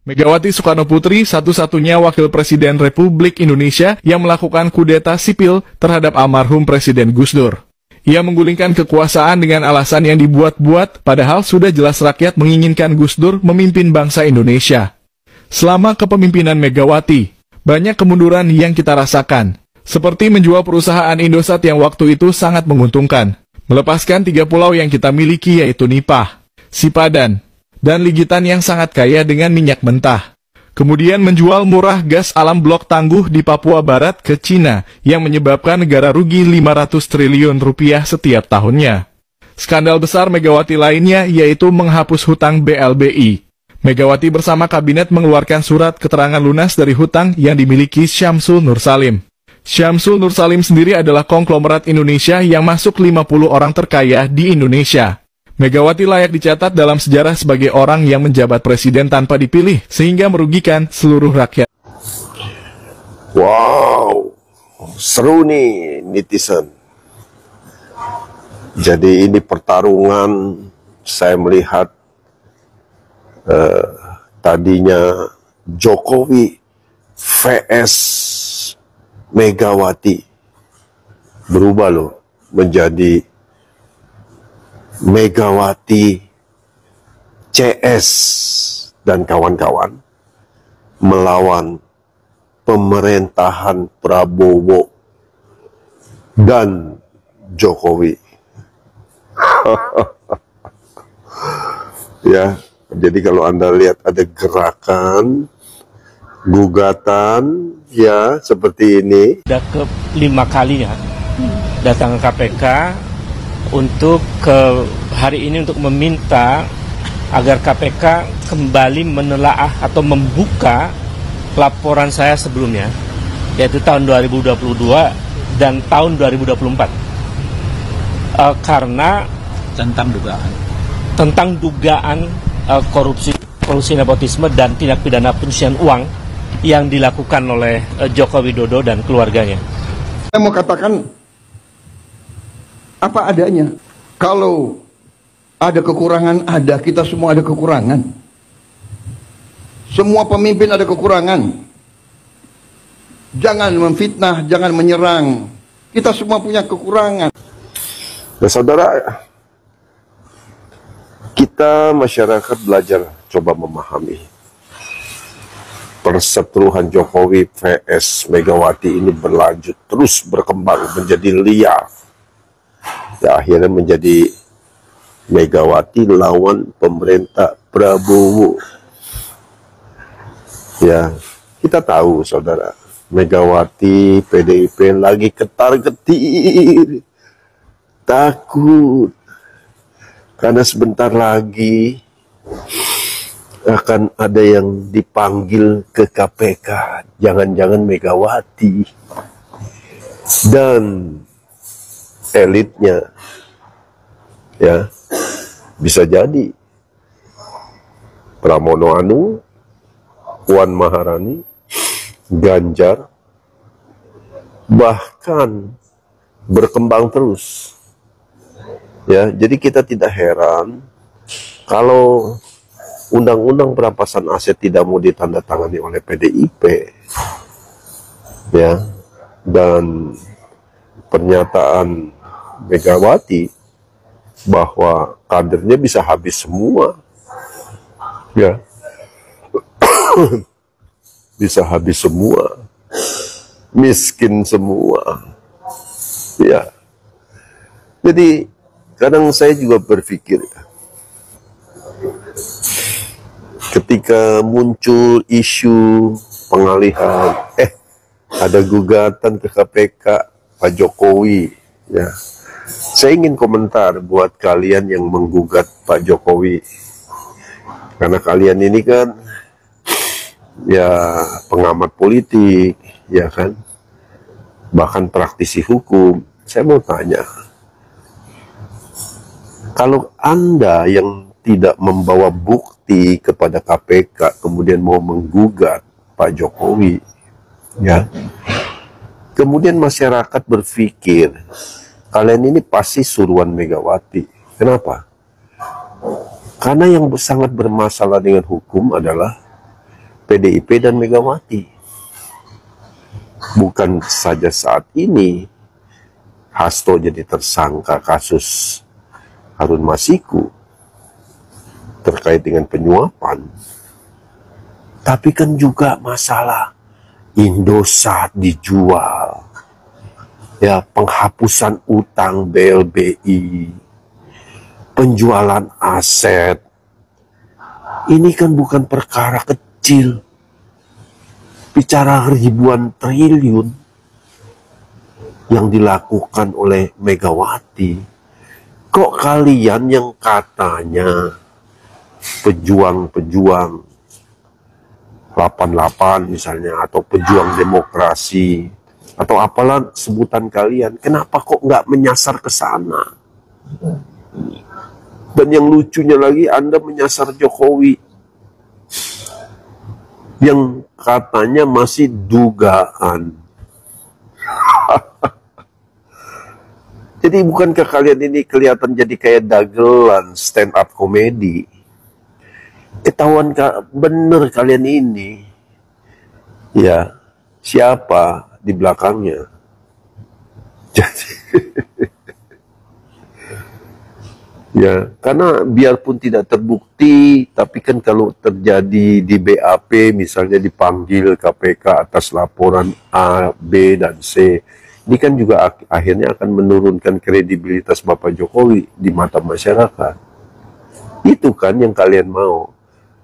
Megawati Soekarnoputri satu-satunya wakil presiden Republik Indonesia yang melakukan kudeta sipil terhadap almarhum Presiden Gus Dur. Ia menggulingkan kekuasaan dengan alasan yang dibuat-buat, padahal sudah jelas rakyat menginginkan Gus Dur memimpin bangsa Indonesia. Selama kepemimpinan Megawati, banyak kemunduran yang kita rasakan, seperti menjual perusahaan Indosat yang waktu itu sangat menguntungkan, melepaskan 3 pulau yang kita miliki yaitu Nipah, Sipadan, dan Ligitan yang sangat kaya dengan minyak mentah. Kemudian menjual murah gas alam blok tangguh di Papua Barat ke Cina yang menyebabkan negara rugi 500 triliun rupiah setiap tahunnya. Skandal besar Megawati lainnya yaitu menghapus hutang BLBI. Megawati bersama kabinet mengeluarkan surat keterangan lunas dari hutang yang dimiliki Syamsul Nursalim. Syamsul Nursalim sendiri adalah konglomerat Indonesia yang masuk 50 orang terkaya di Indonesia. Megawati layak dicatat dalam sejarah sebagai orang yang menjabat presiden tanpa dipilih, sehingga merugikan seluruh rakyat. Wow, seru nih netizen. Jadi ini pertarungan, saya melihat tadinya Jokowi vs Megawati, berubah loh menjadi Megawati CS dan kawan-kawan melawan pemerintahan Prabowo dan Jokowi. Ya, jadi kalau Anda lihat ada gerakan gugatan ya seperti ini. Sudah ke 5 kalinya datang ke KPK untuk ke hari ini untuk meminta agar KPK kembali menelaah atau membuka laporan saya sebelumnya, yaitu tahun 2022 dan tahun 2024, karena tentang dugaan korupsi nepotisme dan tindak pidana pencucian uang yang dilakukan oleh Joko Widodo dan keluarganya. Saya mau katakan apa adanya. Kalau ada kekurangan, kita semua ada kekurangan. Semua pemimpin ada kekurangan. Jangan memfitnah, jangan menyerang. Kita semua punya kekurangan. Nah, saudara, kita masyarakat belajar coba memahami perseteruan Jokowi vs Megawati ini berlanjut, terus berkembang menjadi liar. Ya, akhirnya menjadi Megawati lawan pemerintah Prabowo. Ya, kita tahu saudara, Megawati PDIP lagi ketar-ketir, takut karena sebentar lagi akan ada yang dipanggil ke KPK, jangan-jangan Megawati dan elitnya. Ya, bisa jadi Pramono Anung, Puan Maharani, Ganjar, bahkan berkembang terus. Ya, jadi kita tidak heran kalau undang-undang perampasan aset tidak mau ditandatangani oleh PDIP. Ya, dan pernyataan Megawati bahwa kadernya bisa habis semua, ya, bisa habis semua, miskin semua, ya. Jadi kadang saya juga berpikir, ketika muncul isu pengalihan, ada gugatan ke KPK Pak Jokowi, ya. Saya ingin komentar buat kalian yang menggugat Pak Jokowi, karena kalian ini kan ya pengamat politik, ya kan, bahkan praktisi hukum. Saya mau tanya, kalau Anda yang tidak membawa bukti kepada KPK kemudian mau menggugat Pak Jokowi, ya, kemudian masyarakat berpikir kalian ini pasti suruhan Megawati. Kenapa? Karena yang sangat bermasalah dengan hukum adalah PDIP dan Megawati. Bukan saja saat ini Hasto jadi tersangka kasus Harun Masiku terkait dengan penyuapan, tapi kan juga masalah Indosat dijual, ya, penghapusan utang BLBI, penjualan aset. Ini kan bukan perkara kecil, bicara ribuan triliun yang dilakukan oleh Megawati. Kok kalian yang katanya pejuang-pejuang 88 misalnya, atau pejuang demokrasi, atau apalah sebutan kalian, kenapa kok nggak menyasar ke sana? Dan yang lucunya lagi, Anda menyasar Jokowi yang katanya masih dugaan. Jadi bukankah kalian ini kelihatan jadi kayak dagelan stand up komedi? Ketahuan bener kalian ini, ya, siapa di belakangnya. Jadi ya, karena biarpun tidak terbukti, tapi kan kalau terjadi di BAP, misalnya dipanggil KPK atas laporan A, B, dan C, ini kan juga akhirnya akan menurunkan kredibilitas Bapak Jokowi di mata masyarakat. Itu kan yang kalian mau.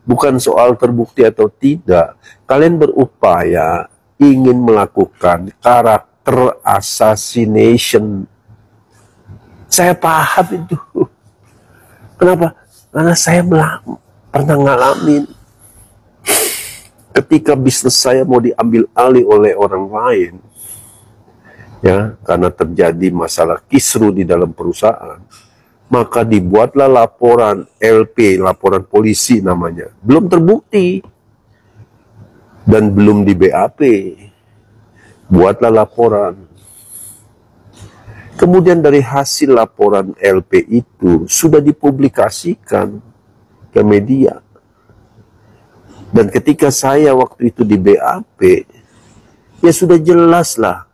Bukan soal terbukti atau tidak. Kalian berupaya ingin melakukan karakter assassination. Saya paham itu. Kenapa? Karena saya pernah ngalamin. Ketika bisnis saya mau diambil alih oleh orang lain, ya, karena terjadi masalah kisru di dalam perusahaan, maka dibuatlah laporan LP, laporan polisi namanya. Belum terbukti dan belum di BAP. Buatlah laporan. Kemudian dari hasil laporan LP itu sudah dipublikasikan ke media. Dan ketika saya waktu itu di BAP, ya sudah jelas lah.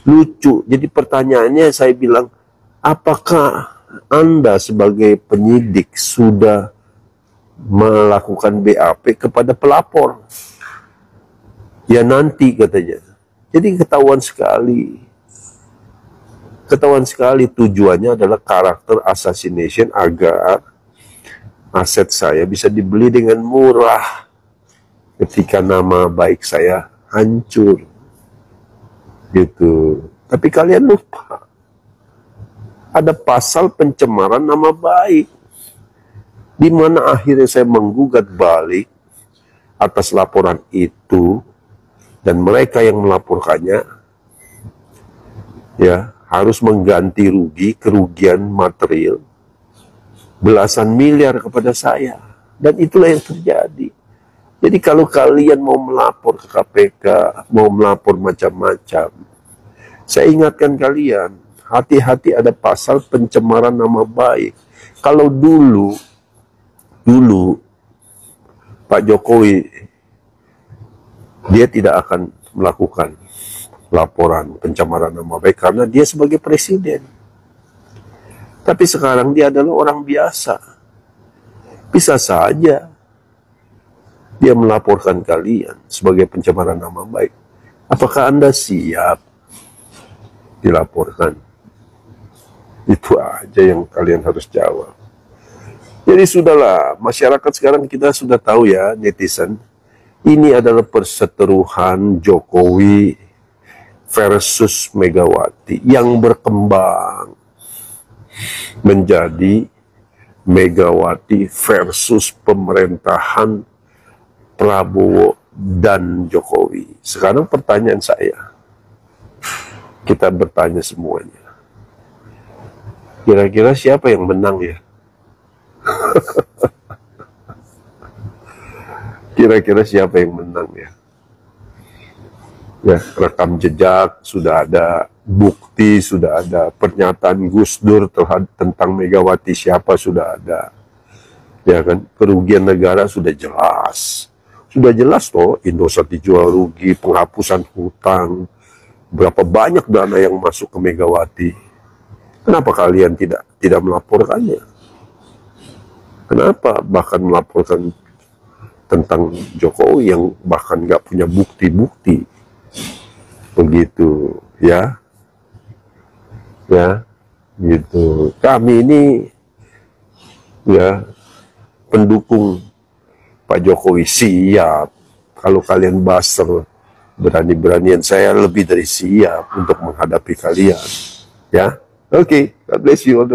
Lucu. Jadi pertanyaannya saya bilang, apakah Anda sebagai penyidik sudah melakukan BAP kepada pelapor? Ya nanti katanya. Jadi ketahuan sekali tujuannya adalah karakter assassination agar aset saya bisa dibeli dengan murah ketika nama baik saya hancur. Gitu. Tapi kalian lupa. Ada pasal pencemaran nama baik, di mana akhirnya saya menggugat balik atas laporan itu, dan mereka yang melaporkannya, ya, harus mengganti kerugian material belasan miliar kepada saya, dan itulah yang terjadi. Jadi kalau kalian mau melapor ke KPK, mau melapor macam-macam, saya ingatkan kalian, hati-hati, ada pasal pencemaran nama baik. Kalau dulu Pak Jokowi, dia tidak akan melakukan laporan pencemaran nama baik karena dia sebagai presiden. Tapi sekarang dia adalah orang biasa. Bisa saja dia melaporkan kalian sebagai pencemaran nama baik. Apakah Anda siap dilaporkan? Itu aja yang kalian harus jawab. Jadi sudahlah, masyarakat sekarang kita sudah tahu ya, netizen, ini adalah perseteruan Jokowi versus Megawati yang berkembang menjadi Megawati versus pemerintahan Prabowo dan Jokowi. Sekarang pertanyaan saya, kita bertanya semuanya, kira-kira siapa yang menang ya? Kira-kira siapa yang menang ya? Ya, rekam jejak sudah ada, bukti sudah ada, pernyataan Gus Dur tentang Megawati siapa sudah ada, ya kan? Kerugian negara sudah jelas, Sudah jelas toh, Indosat dijual rugi, penghapusan hutang, berapa banyak dana yang masuk ke Megawati. Kenapa kalian tidak melaporkannya? Kenapa bahkan melaporkan tentang Jokowi yang bahkan nggak punya bukti-bukti? Begitu, ya, gitu. Kami ini, ya, pendukung Pak Jokowi siap. Kalau kalian buzzer, berani-beranian, saya lebih dari siap untuk menghadapi kalian. Ya, oke, God bless you all.